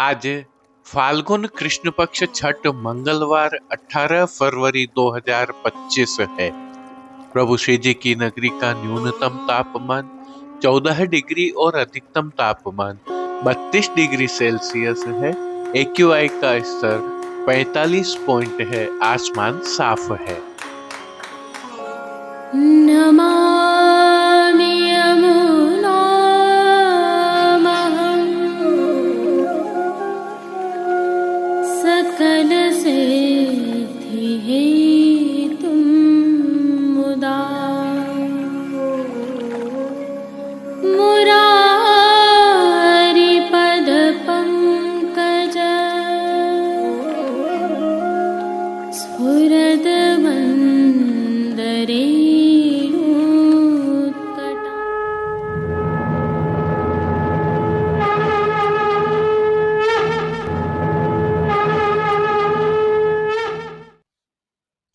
आज फाल्गुन कृष्ण पक्ष छठ मंगलवार 18 फरवरी 2025 है। प्रभु श्री जी की नगरी का न्यूनतम तापमान 14 डिग्री और अधिकतम तापमान 32 डिग्री सेल्सियस है। AQI का स्तर 45 पॉइंट है। आसमान साफ है। नमामि यमुनामहं सकलसिद्धिहेतुं मुदा मुरारिपदपङ्कज स्फुरद्वन्दरे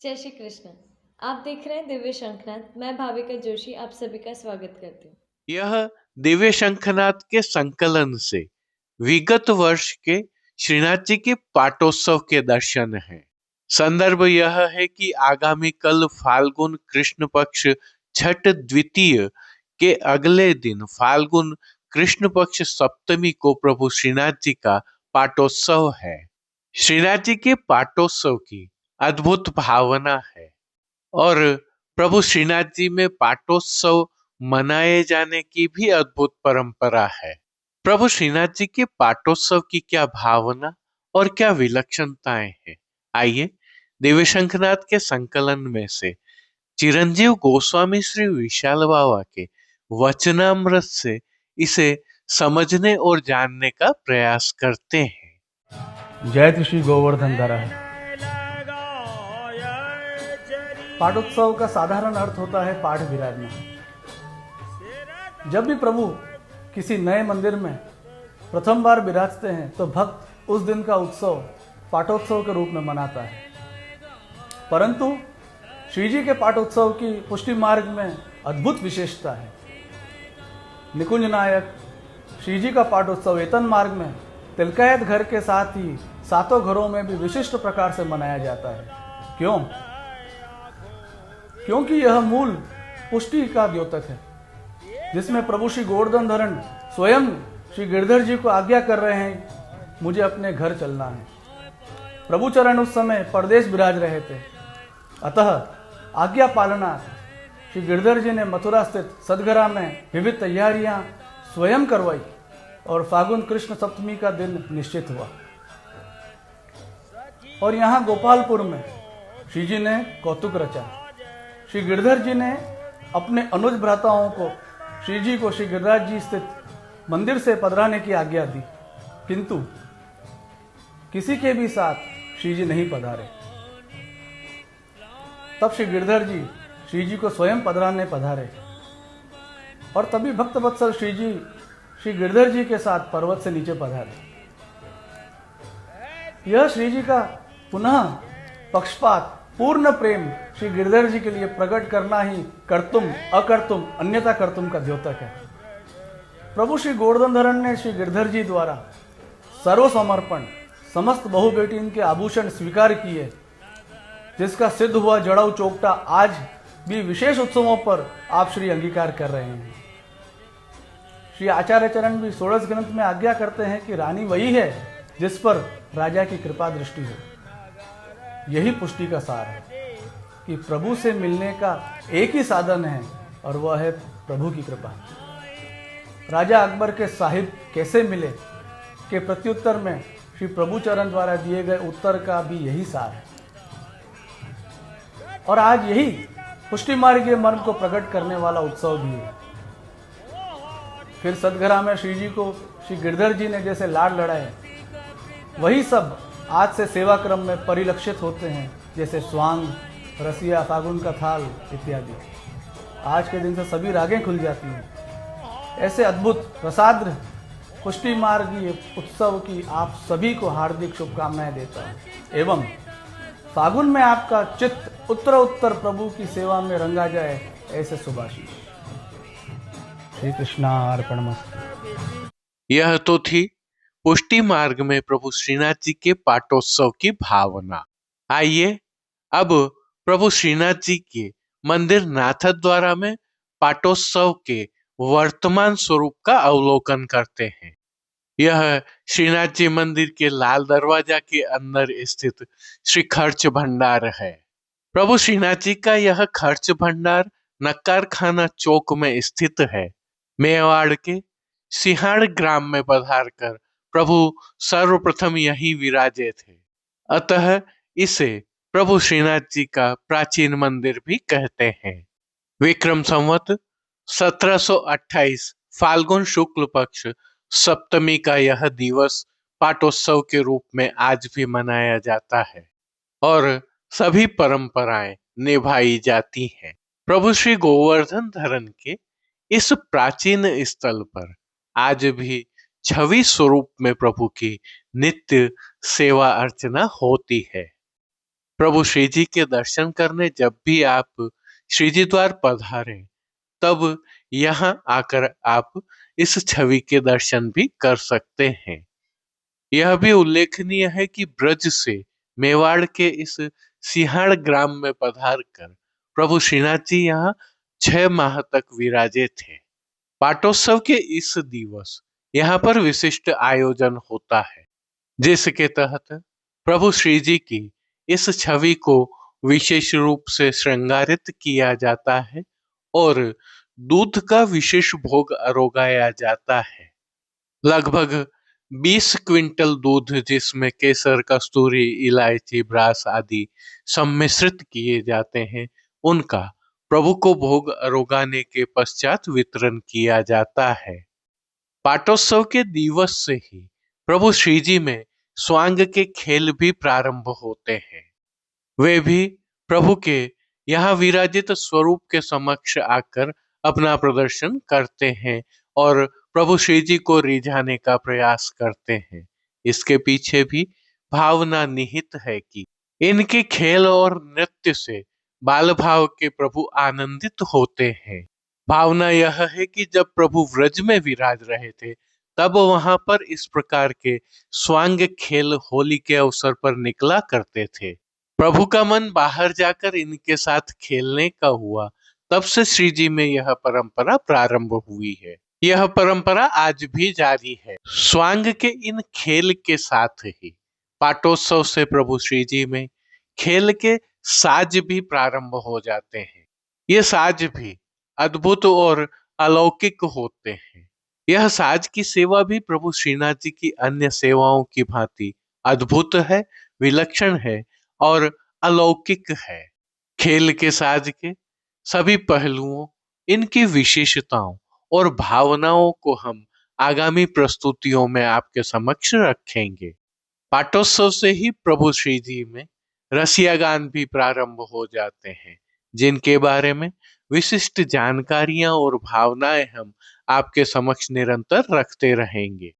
जय श्री कृष्ण। आप देख रहे हैं दिव्य शंखनाद। मैं भाविका जोशी आप सभी का स्वागत करती हूँ। यह दिव्य शंखनाद के संकलन से विगत वर्ष के श्रीनाथ जी के पाटोत्सव के दर्शन हैं। संदर्भ यह है कि आगामी कल फाल्गुन कृष्ण पक्ष छठ द्वितीय के अगले दिन फाल्गुन कृष्ण पक्ष सप्तमी को प्रभु श्रीनाथ जी का पाटोत्सव है। श्रीनाथ जी के पाटोत्सव की अद्भुत भावना है और प्रभु श्रीनाथ जी में पाटोत्सव मनाए जाने की भी अद्भुत परंपरा है। प्रभु श्रीनाथ जी के पाटोत्सव की क्या भावना और क्या विलक्षणताएं हैं, आइए दिव्य शंखनाद के संकलन में से चिरंजीव गोस्वामी श्री विशाल बाबा के वचनामृत से इसे समझने और जानने का प्रयास करते हैं। जय श्री गोवर्धन धरा। पाठोत्सव का साधारण अर्थ होता है पाठ विराजना। जब भी प्रभु किसी नए मंदिर में प्रथम बार विराजते हैं तो भक्त उस दिन का उत्सव पाठोत्सव के रूप में मनाता है। परंतु श्री जी के पाठोत्सव की पुष्टि मार्ग में अद्भुत विशेषता है। निकुंज नायक श्री जी का पाठोत्सव वेतन मार्ग में तिलकायत घर के साथ ही सातों घरों में भी विशिष्ट प्रकार से मनाया जाता है। क्यों? क्योंकि यह मूल पुष्टि का द्योतक है, जिसमें प्रभु श्री गोवर्धन धरण स्वयं श्री गिरधर जी को आज्ञा कर रहे हैं, मुझे अपने घर चलना है। प्रभु चरण उस समय परदेश विराज रहे थे, अतः आज्ञा पालना श्री गिरधर जी ने मथुरा स्थित सदगरा में विविध तैयारियां स्वयं करवाई और फाल्गुन कृष्ण सप्तमी का दिन निश्चित हुआ। और यहाँ गोपालपुर में श्री जी ने कौतुक रचा। श्री गिरधर जी ने अपने अनुज भ्राताओं को श्री जी को श्री गिरिराज जी स्थित मंदिर से पधराने की आज्ञा दी, किंतु किसी के भी साथ श्री जी नहीं पधारे। तब श्री गिरधर जी श्री जी को स्वयं पधराने पधारे और तभी भक्त वत्सल श्री जी श्री गिरधर जी के साथ पर्वत से नीचे पधारे। यह श्री जी का पुनः पक्षपात पूर्ण प्रेम श्री गिरधर जी के लिए प्रकट करना ही कर्तुम अकर्तुम अन्यथा कर्तुम का द्योतक है। प्रभु श्री गोवर्धन धरण ने श्री गिरधर जी द्वारा सर्वसमर्पण समस्त बहु बेटी इनके आभूषण स्वीकार किए, जिसका सिद्ध हुआ जड़ाऊ चौकटा आज भी विशेष उत्सवों पर आप श्री अंगीकार कर रहे हैं। श्री आचार्य चरण भी षोडश ग्रंथ में आज्ञा करते हैं कि रानी वही है जिस पर राजा की कृपा दृष्टि हो। यही पुष्टि का सार है कि प्रभु से मिलने का एक ही साधन है और वह है प्रभु की कृपा। राजा अकबर के साहिब कैसे मिले के प्रत्युत्तर में श्री प्रभु चरण द्वारा दिए गए उत्तर का भी यही सार है। और आज यही पुष्टि मार्ग के मर्म को प्रकट करने वाला उत्सव भी है। फिर सदगरा में श्री जी को श्री गिरधर जी ने जैसे लाड लड़ाए, वही सब आज से सेवा क्रम में परिलक्षित होते हैं, जैसे स्वांग, रसिया, फागुन का थाल इत्यादि। आज के दिन से सभी रागें खुल जाती हैं। ऐसे अद्भुत रसाद्र पुष्टि मार्गीय उत्सव की आप सभी को हार्दिक शुभकामनाएं देता हूँ एवं फागुन में आपका चित्त उत्तर प्रभु की सेवा में रंगा जाए, ऐसे शुभाशीष। श्री कृष्णार्पणमस्तु। यह तो थी पुष्टि मार्ग में प्रभु श्रीनाथ जी के पाटोत्सव की भावना। आइए अब प्रभु श्रीनाथ जी के मंदिर नाथद्वारा में पाटोत्सव के वर्तमान स्वरूप का अवलोकन करते हैं। यह श्रीनाथ जी मंदिर के लाल दरवाजा के अंदर स्थित श्री खर्च भंडार है। प्रभु श्रीनाथ जी का यह खर्च भंडार नक्कार खाना चौक में स्थित है। मेवाड़ के सिंहाड़ ग्राम में पधार कर प्रभु सर्वप्रथम यही विराजे थे, अतः इसे प्रभु श्रीनाथ जी का प्राचीन मंदिर भी कहते हैं। विक्रम संवत 1728 फाल्गुन शुक्ल पक्ष सप्तमी का यह दिवस पाटोत्सव के रूप में आज भी मनाया जाता है और सभी परंपराएं निभाई जाती हैं। प्रभु श्री गोवर्धन धरन के इस प्राचीन स्थल पर आज भी छवि स्वरूप में प्रभु की नित्य सेवा अर्चना होती है। प्रभु श्री जी के दर्शन करने जब भी आप श्री जी द्वार पधारें, तब यहाँ आकर आप इस छवि के दर्शन भी कर सकते हैं। यह भी उल्लेखनीय है कि ब्रज से मेवाड़ के इस सिंहाड़ ग्राम में पधार कर प्रभु श्रीनाथ जी यहाँ 6 माह तक विराजे थे। पाटोत्सव के इस दिवस यहाँ पर विशिष्ट आयोजन होता है, जिसके तहत प्रभु श्री जी की इस छवि को विशेष रूप से श्रृंगारित किया जाता है और दूध का विशेष भोग अरोगाया जाता है। लगभग 20 क्विंटल दूध, जिसमें केसर, कस्तूरी, इलायची, ब्रास आदि सम्मिश्रित किए जाते हैं, उनका प्रभु को भोग अरोगाने के पश्चात वितरण किया जाता है। पाटोत्सव के दिवस से ही प्रभु श्री जी में स्वांग के खेल भी प्रारंभ होते हैं। वे भी प्रभु के यहाँ विराजित स्वरूप के समक्ष आकर अपना प्रदर्शन करते हैं और प्रभु श्री जी को रिझाने का प्रयास करते हैं। इसके पीछे भी भावना निहित है कि इनके खेल और नृत्य से बाल भाव के प्रभु आनंदित होते हैं। भावना यह है कि जब प्रभु व्रज में विराज रहे थे, तब वहां पर इस प्रकार के स्वांग खेल होली के अवसर पर निकला करते थे। प्रभु का मन बाहर जाकर इनके साथ खेलने का हुआ, तब से श्री जी में यह परंपरा प्रारंभ हुई है। यह परंपरा आज भी जारी है। स्वांग के इन खेल के साथ ही पाटोत्सव से प्रभु श्री जी में खेल के साज भी प्रारंभ हो जाते हैं। ये साज भी अद्भुत और अलौकिक होते हैं। यह साज की सेवा भी प्रभु श्रीनाथ जी की अन्य सेवाओं की भांति अद्भुत है, विलक्षण है और अलौकिक है। खेल के साज के सभी पहलुओं, इनकी विशेषताओं और भावनाओं को हम आगामी प्रस्तुतियों में आपके समक्ष रखेंगे। पाटोत्सव से ही प्रभु श्री जी में रसिया गान भी प्रारंभ हो जाते हैं, जिनके बारे में विशिष्ट जानकारियां और भावनाएं हम आपके समक्ष निरंतर रखते रहेंगे।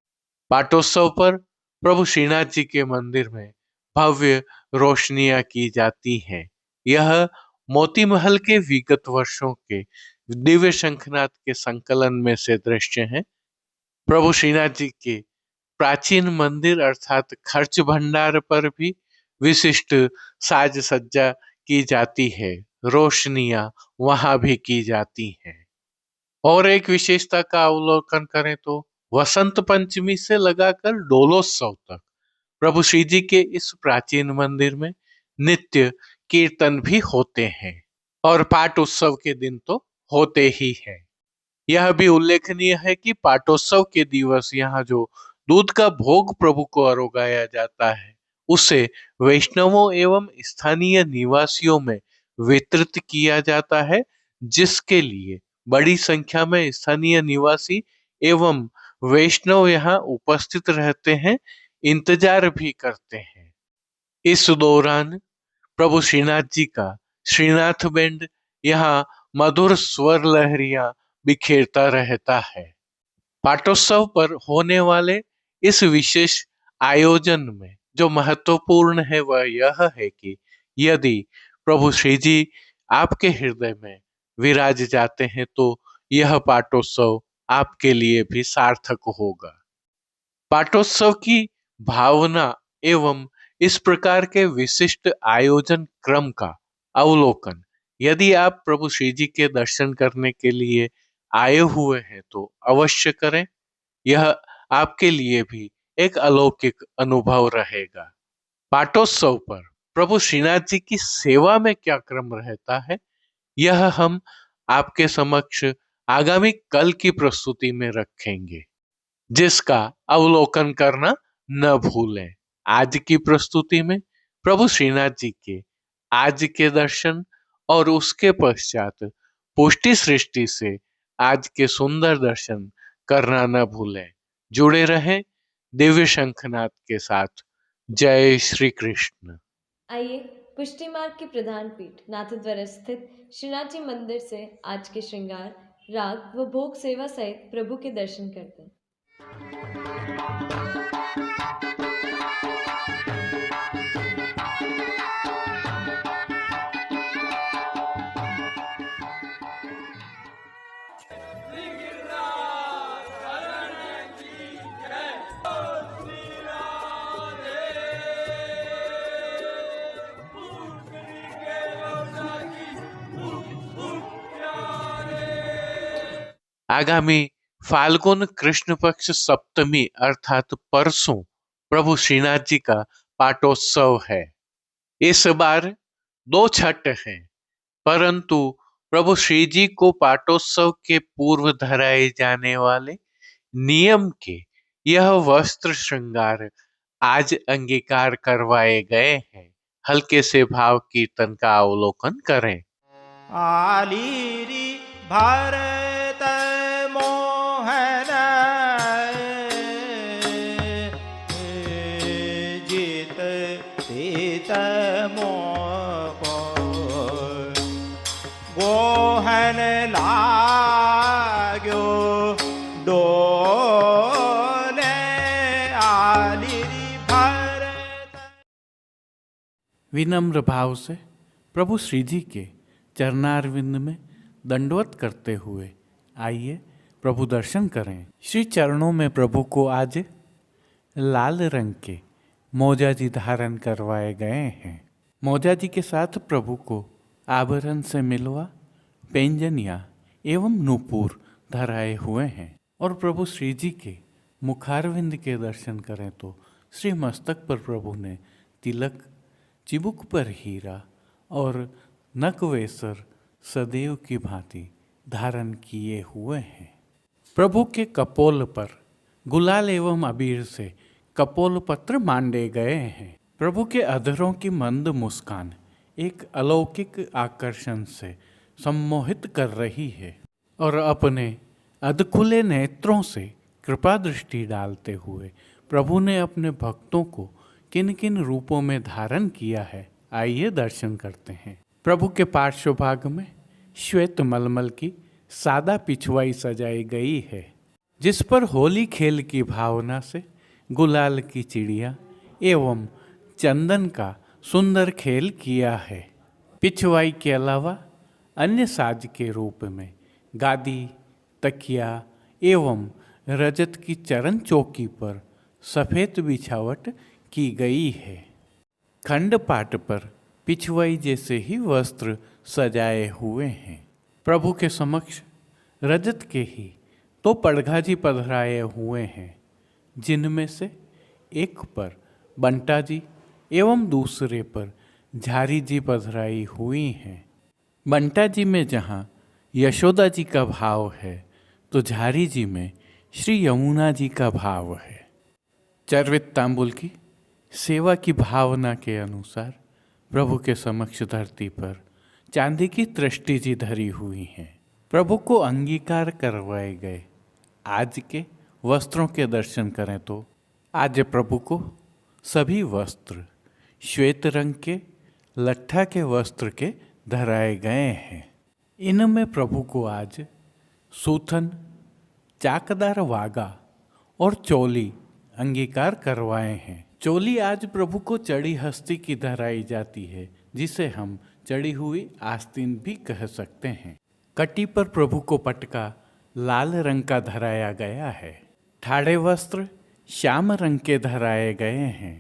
पाटोत्सव पर प्रभु श्रीनाथ जी के मंदिर में भव्य रोशनियां की जाती हैं। यह मोती महल के विगत वर्षों के दिव्य शंखनाद के संकलन में से दृश्य हैं। प्रभु श्रीनाथ जी के प्राचीन मंदिर अर्थात खर्च भंडार पर भी विशिष्ट साज सज्जा की जाती है, रोशनियां वहां भी की जाती हैं। और एक विशेषता का अवलोकन करें तो वसंत पंचमी से लगाकर डोलोत्सव तक प्रभु श्री जी के इस प्राचीन मंदिर में नित्य कीर्तन भी होते हैं और पाठ उत्सव के दिन तो होते ही हैं। यह भी उल्लेखनीय है कि पाटोत्सव के दिवस यहाँ जो दूध का भोग प्रभु को अरोगाया जाता है, उसे वैष्णवों एवं स्थानीय निवासियों में वितरित किया जाता है, जिसके लिए बड़ी संख्या में स्थानीय निवासी एवं वैष्णव यहाँ उपस्थित रहते हैं, इंतजार भी करते हैं। इस दौरान प्रभु श्रीनाथ जी का श्रीनाथ बैंड यहाँ मधुर स्वर लहरियां बिखेरता रहता है। पाटोत्सव पर होने वाले इस विशेष आयोजन में जो महत्वपूर्ण है वह यह है कि यदि प्रभु श्री जी आपके हृदय में विराज जाते हैं तो यह पाटोत्सव आपके लिए भी सार्थक होगा। पाटोत्सव की भावना एवं इस प्रकार के विशिष्ट आयोजन क्रम का अवलोकन यदि आप प्रभु श्री जी के दर्शन करने के लिए आए हुए हैं तो अवश्य करें। यह आपके लिए भी एक अलौकिक अनुभव रहेगा। पाटोत्सव पर प्रभु श्रीनाथ जी की सेवा में क्या क्रम रहता है, यह हम आपके समक्ष आगामी कल की प्रस्तुति में रखेंगे, जिसका अवलोकन करना न भूलें। आज की प्रस्तुति में प्रभु श्रीनाथ जी के आज के दर्शन और उसके पश्चात पुष्टि सृष्टि से आज के सुंदर दर्शन करना न भूलें। जुड़े रहें दिव्य शंखनाद के साथ। जय श्री कृष्ण। आइए पुष्टि मार्ग की प्रधान पीठ नाथद्वारा स्थित श्रीनाथ जी मंदिर से आज के श्रृंगार, राग व भोग सेवा सहित प्रभु के दर्शन करते हैं। आगामी फाल्गुन कृष्ण पक्ष सप्तमी अर्थात परसों प्रभु श्रीनाथ जी का पाटोत्सव है। इस बार 2 छठ हैं, परंतु प्रभु श्री जी को पाटोत्सव के पूर्व धराए जाने वाले नियम के यह वस्त्र श्रृंगार आज अंगीकार करवाए गए हैं। हल्के से भाव कीर्तन का अवलोकन करें। आलीरी भारत मोहन जीत तीत मोको गोहन लाग्यो डोले आलीरी भारत। विनम्र भाव से प्रभु श्री जी के चरणारविंद में दंडवत करते हुए आइए प्रभु दर्शन करें। श्री चरणों में प्रभु को आज लाल रंग के मोजा जी धारण करवाए गए हैं। मोजा जी के साथ प्रभु को आभरण से मिलवा पैंजनिया एवं नूपुर धराए हुए हैं और प्रभु श्री जी के मुखारविंद के दर्शन करें तो श्री मस्तक पर प्रभु ने तिलक, चिबुक पर हीरा और नकवेसर सदैव की भांति धारण किए हुए हैं। प्रभु के कपोल पर गुलाल एवं अबीर से कपोल पत्र मांडे गए हैं। प्रभु के अधरों की मंद मुस्कान एक अलौकिक आकर्षण से सम्मोहित कर रही है और अपने अधखुले नेत्रों से कृपा दृष्टि डालते हुए प्रभु ने अपने भक्तों को किन किन रूपों में धारण किया है, आइए दर्शन करते हैं। प्रभु के पार्श्व भाग में श्वेत मलमल की सादा पिछवाई सजाई गई है, जिस पर होली खेल की भावना से गुलाल की चिड़िया एवं चंदन का सुंदर खेल किया है। पिछवाई के अलावा अन्य साज के रूप में गादी, तकिया एवं रजत की चरण चौकी पर सफ़ेद बिछावट की गई है। खंडपाट पर पिछवाई जैसे ही वस्त्र सजाए हुए हैं। प्रभु के समक्ष रजत के ही तो पड़घा जी पधराए हुए हैं, जिनमें से एक पर बंटा जी एवं दूसरे पर झारी जी पधराई हुई हैं। बंटा जी में जहाँ यशोदा जी का भाव है तो झारी जी में श्री यमुना जी का भाव है। चर्वित तांबुल की सेवा की भावना के अनुसार प्रभु के समक्ष धरती पर चांदी की तृष्टि जी धरी हुई हैं। प्रभु को अंगीकार करवाए गए आज के वस्त्रों के दर्शन करें तो आज प्रभु को सभी वस्त्र श्वेत रंग के लट्ठा के वस्त्र के धराए गए हैं। इनमें प्रभु को आज सूथन, चाकदार वागा और चोली अंगीकार करवाए हैं। चोली आज प्रभु को चढ़ी हस्ती की धराई जाती है, जिसे हम चढ़ी हुई आस्तीन भी कह सकते हैं। कटी पर प्रभु को पटका लाल रंग का धराया गया है। ठाड़े वस्त्र श्याम रंग के धराए गए हैं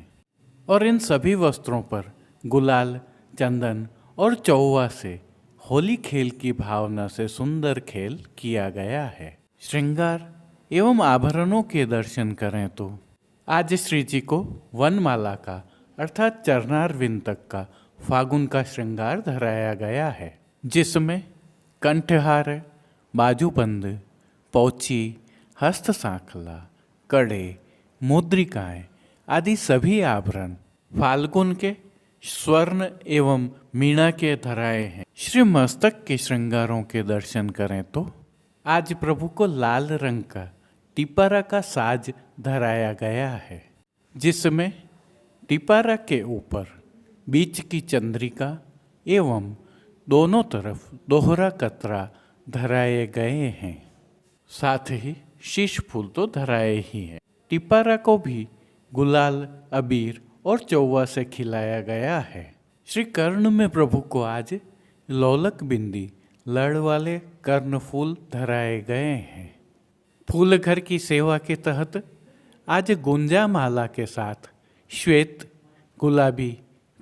और इन सभी वस्त्रों पर गुलाल, चंदन और चौवा से होली खेल की भावना से सुंदर खेल किया गया है। श्रृंगार एवं आभरणों के दर्शन करें तो आज श्री जी को वनमाला का अर्थात चरणारविंद तक का फागुन का श्रृंगार धराया गया है, जिसमें कंठहार, बाजूबंद, पौची, हस्त सांखला, कड़े, मुद्रिकाएं आदि सभी आभरण फाल्गुन के स्वर्ण एवं मीणा के धराए हैं। श्री मस्तक के श्रृंगारों के दर्शन करें तो आज प्रभु को लाल रंग का टिपारा का साज धराया गया है, जिसमें टिपारा के ऊपर बीच की चंद्रिका एवं दोनों तरफ दोहरा कतरा धराए गए हैं। साथ ही शीश फूल तो धराए ही हैं। टिपारा को भी गुलाल, अबीर और चौवा से खिलाया गया है। श्री कर्ण में प्रभु को आज लोलक बिंदी, लड़ वाले कर्ण फूल धराए गए हैं। फूल घर की सेवा के तहत आज गुंजा माला के साथ श्वेत, गुलाबी,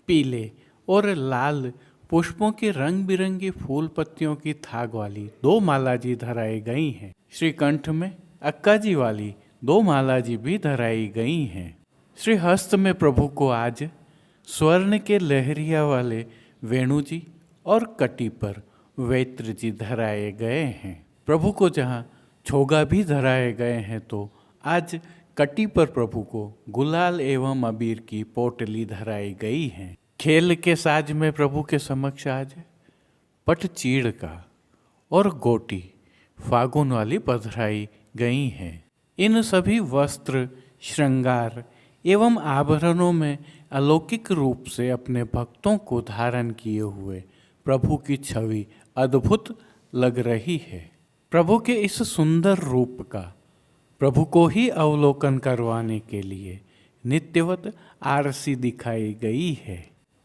पीले और लाल पुष्पों की रंग बिरंगी फूल पत्तियों की थाग वाली 2 माला जी धराई गई हैं। श्री कंठ में अक्का जी वाली 2 माला जी भी धराई गई हैं। श्री हस्त में प्रभु को आज स्वर्ण के लहरिया वाले वेणु जी और कटी पर वेत्र जी धराए गए हैं। प्रभु को जहाँ छोगा भी धराए गए हैं तो आज कटी पर प्रभु को गुलाल एवं अबीर की पोटली धराई गई है। खेल के साज में प्रभु के समक्ष आज पट चीड़ का और गोटी फागुन वाली पधराई गई हैं। इन सभी वस्त्र, श्रृंगार एवं आभरणों में अलौकिक रूप से अपने भक्तों को धारण किए हुए प्रभु की छवि अद्भुत लग रही है। प्रभु के इस सुंदर रूप का प्रभु को ही अवलोकन करवाने के लिए नित्यवत आरसी दिखाई गई है।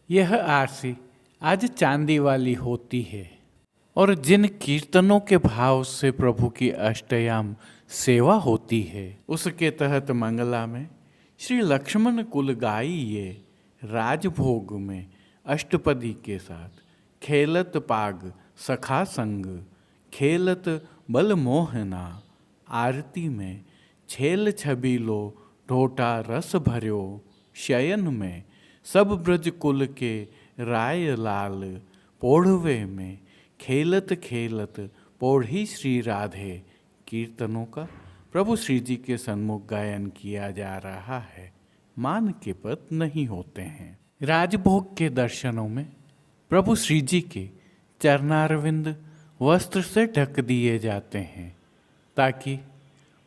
यह आरसी आज चांदी वाली होती है और जिन कीर्तनों के भाव से प्रभु की अष्टयाम सेवा होती है, उसके तहत मंगला में श्री लक्ष्मण कुल गाई ये राजभोग में अष्टपदी के साथ खेलत पाग सखा संग, खेलत बल मोहना, आरती में छेल छबीलो ढोटा रस भर्यो, शयन में सब ब्रज कुल के राय लाल, पोढ़वे में खेलत खेलत पोढ़ी श्री राधे। कीर्तनों का प्रभु श्री जी के सन्मुख गायन किया जा रहा है। मान के पद नहीं होते हैं। राजभोग के दर्शनों में प्रभु श्री जी के चरणारविंद वस्त्र से ढक दिए जाते हैं ताकि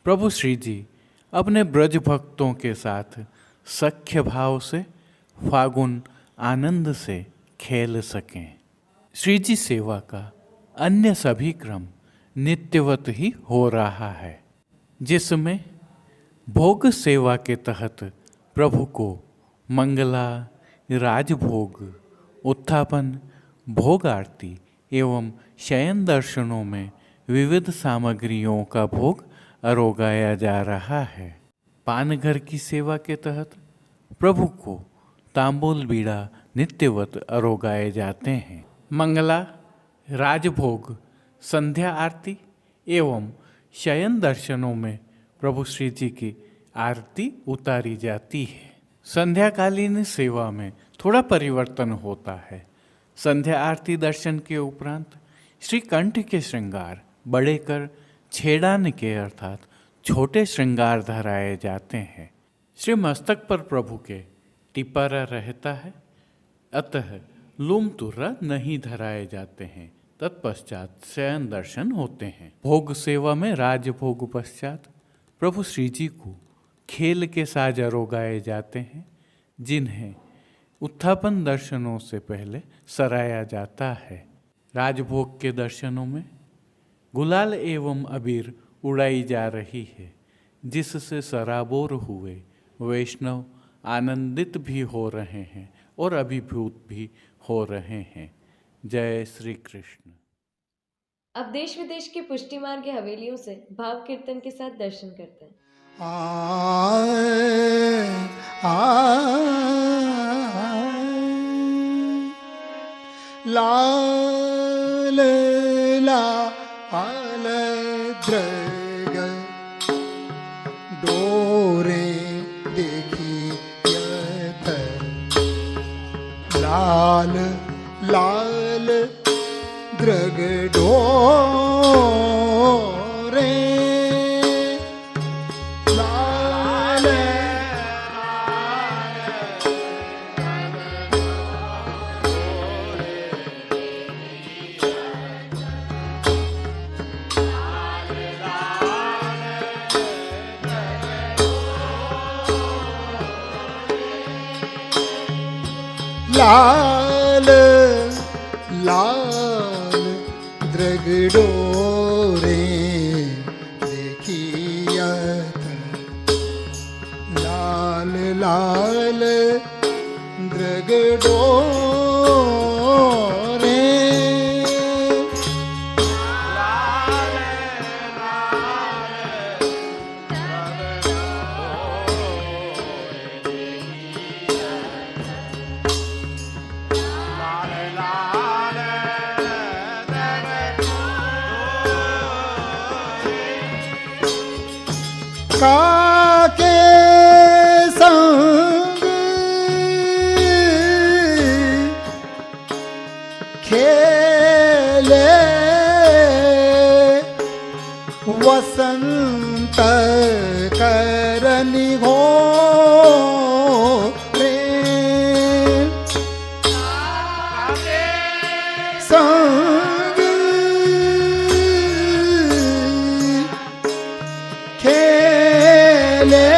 प्रभु श्री जी अपने ब्रज भक्तों के साथ सख्य भाव से फागुन आनंद से खेल सकें। श्री जी सेवा का अन्य सभी क्रम नित्यवत ही हो रहा है, जिसमें भोग सेवा के तहत प्रभु को मंगला, राजभोग, उत्थापन, भोग आरती एवं शयन दर्शनों में विविध सामग्रियों का भोग अरोगाया जा रहा है। पानघर की सेवा के तहत प्रभु को तांबूल बीड़ा नित्यवत अरोगाए जाते हैं। मंगला, राजभोग, संध्या आरती एवं शयन दर्शनों में प्रभु श्री जी की आरती उतारी जाती है। संध्याकालीन सेवा में थोड़ा परिवर्तन होता है। संध्या आरती दर्शन के उपरांत श्री कंठ के श्रृंगार बड़े कर छेड़ान के अर्थात छोटे श्रृंगार धराए जाते हैं। श्री मस्तक पर प्रभु के टिपारा रहता है, अतः लूम तुर्रा नहीं धराए जाते हैं। तत्पश्चात शयन दर्शन होते हैं। भोग सेवा में राजभोग पश्चात प्रभु श्री जी को खेल के साज अरोगाए जाते हैं, जिन्हें उत्थापन दर्शनों से पहले सराया जाता है। राजभोग के दर्शनों में गुलाल एवं अबीर उड़ाई जा रही है, जिससे सराबोर हुए वैष्णव आनंदित भी हो रहे हैं और अभिभूत भी हो रहे हैं। जय श्री कृष्ण। अब देश विदेश की पुष्टि मार्ग हवेलियों से भाव कीर्तन के साथ दर्शन करते हैं। लाल लाल द्रग डोरे देखियत लाल लाल द्रग डोरे लाल लाल लाल द्रग डोरे देखियत लाल लाल द्रग डोरे काके संग खेले वसंत करनी हो रे संग खेले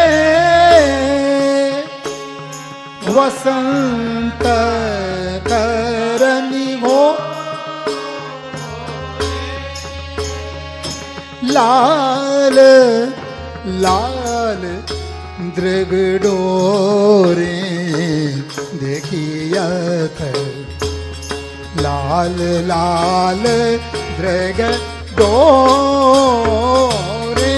वसंत करनी हो लाल लाल दृग डोरे देखियत लाल लाल दृग डोरे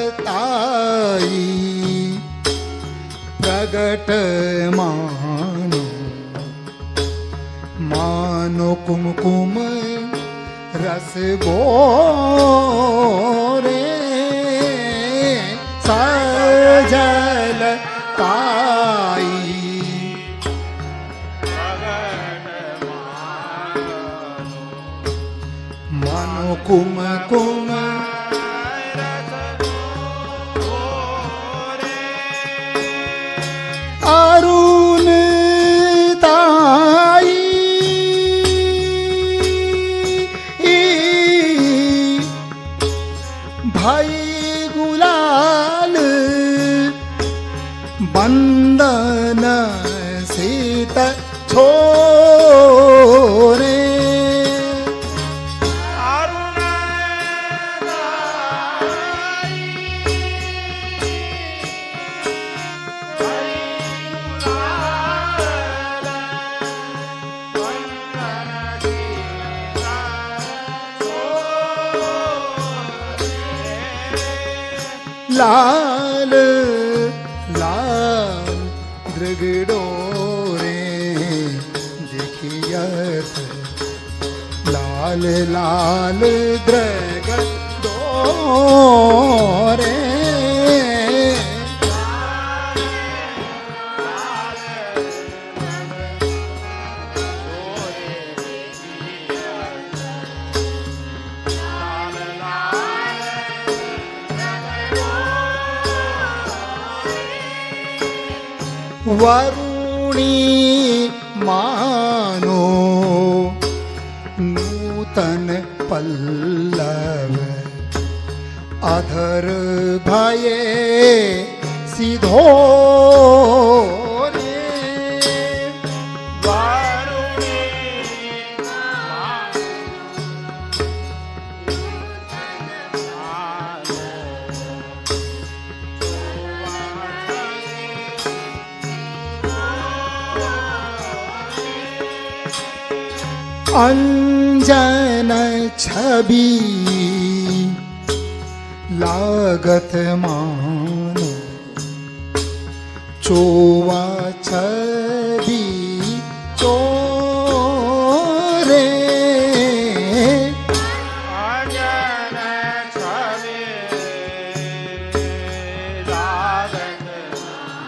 सजलताई प्रगट मानो मानो कुमकुम रस बोरे सजलताई मानो कुमकुम अरुण ताई भाई गुलाल बंदन सीत छोरे लाल लाल दृग डोरे देखियत लाल लाल दृग डोरे वरुणी मानो नूतन पल्लव अधर भये सिधो रे वरुणी अंजन छवि लागत मानो चोवा छवि चोरे अंजन छवि लागत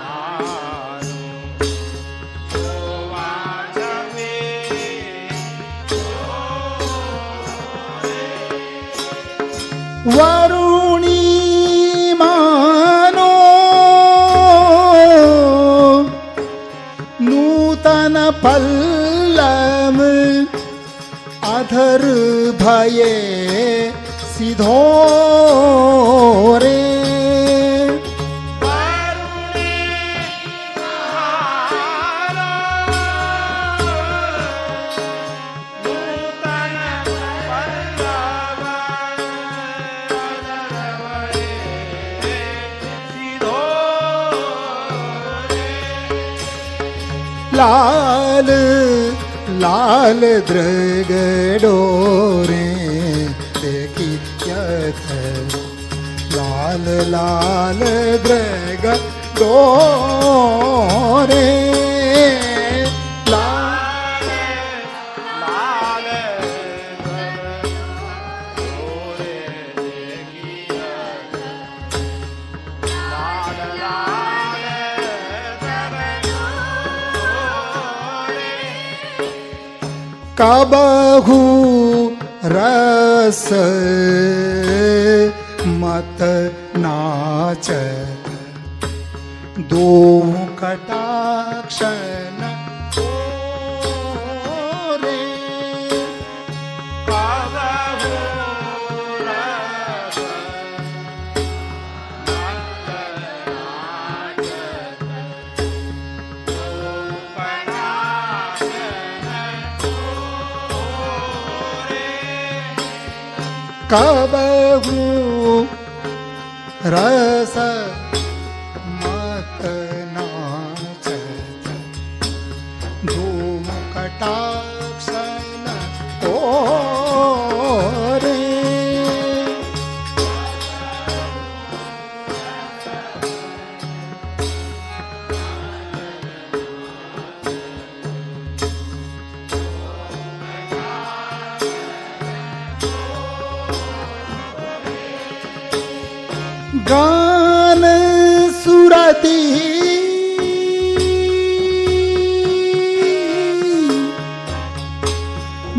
मानो चोवा छवि वरुणी मानो नूतन पल्लव अधर भये सिधो रे लाल लाल दृग डोरे देखी यथ लाल लाल दृग डोरे लाल लाल डोरे देखिया लाल लाल कबहू रस मत नाचत दो कटाक्षण रे कबहू रस मत नाचत धूम कटाक्षण रे गान सुरती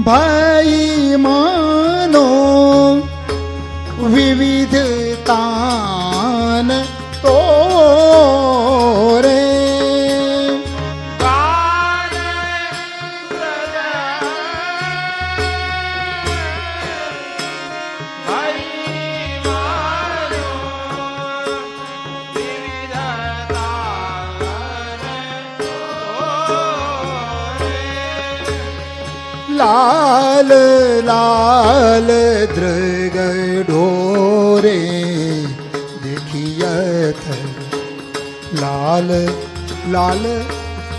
भाई मानो विविधतान तो रे लाल लाल दृग ढोरे देखियथ लाल लाल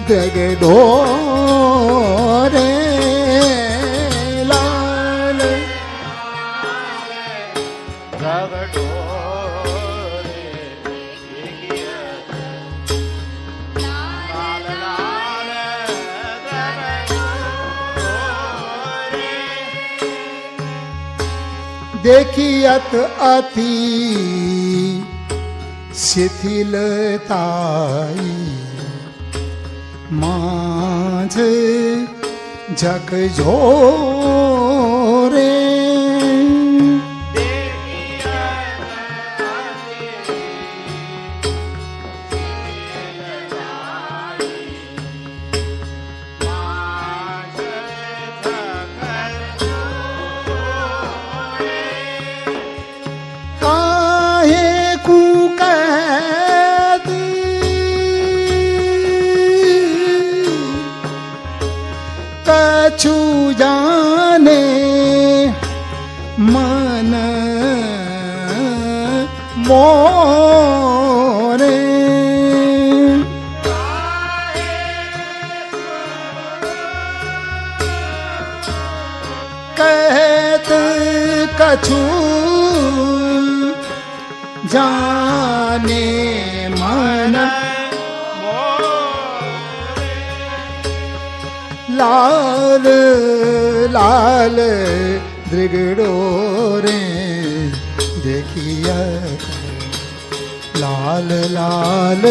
दृग ढोरे लाल देखियत अति शिथिलताई माझ झकझोरे कछु जाने मन मोरे कछु जाने मन लाल लाल दृगड़ो रे देखिया लाल लाल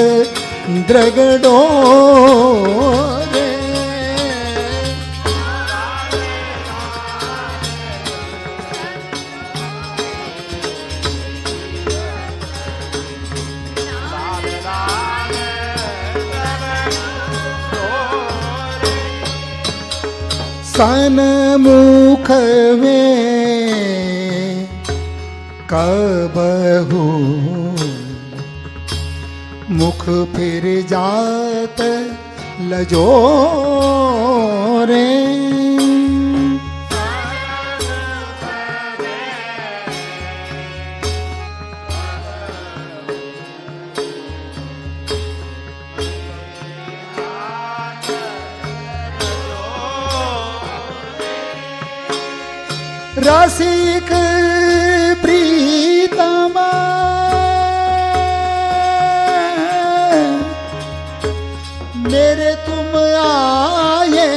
दृगड़ो रे सन्मुख में कबहू मुख फिर जात लजो रे रसिक प्रीतमा मेरे तुम आए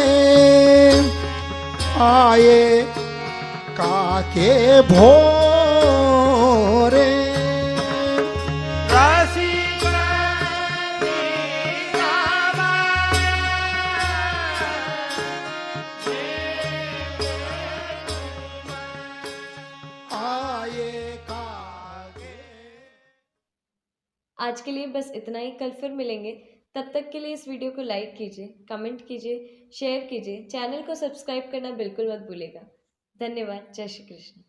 आए काके भोरे आज के लिए बस इतना ही। कल फिर मिलेंगे। तब तक के लिए इस वीडियो को लाइक कीजिए, कमेंट कीजिए, शेयर कीजिए, चैनल को सब्सक्राइब करना बिल्कुल मत भूलिएगा। धन्यवाद। जय श्री कृष्ण।